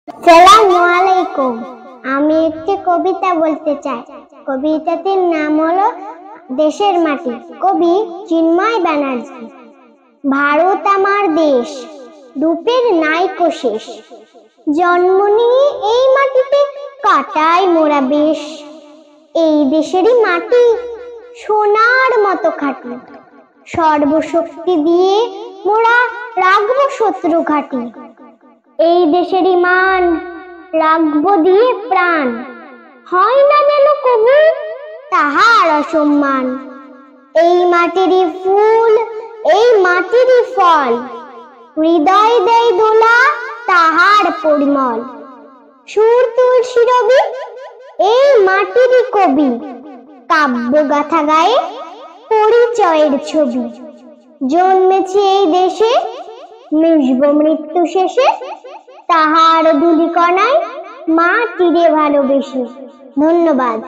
আসসালামু আলাইকুম। আমি একটি কবিতা বলতে চাই। কবিতাটির নাম হলো দেশের মাটি। কবি চিন্ময় ব্যানার্জি। ভারত আমার দেশ, রূপের নাইকো শেষ। জন্ম নিয়ে এই মাটিতে কাটাই মোরা বেশ। এই দেশেরই মাটি সোনার মতো খাঁটি। সর্বশক্তি দিয়ে মোরা রাখবো শত্রু ঘাঁটি। এই দেশেরই মান রাখবো দিয়ে প্রাণ। হয় না যেন কবু তাহার অসম্মান। এই মাটিরই ফুল, এই মাটিরই ফল, হৃদয় দেয় দোলা তাহার পরিমল। সুর তুলসী রবি এই মাটিরই কবি। কাব্য গাথা গায়ে পরিচয়ের ছবি। জন্মেছি এই দেশে, মিশবো মৃত্যু শেষে। তাহার ধূলিকণায় মাটিরে ভালোবেসে। ধন্যবাদ।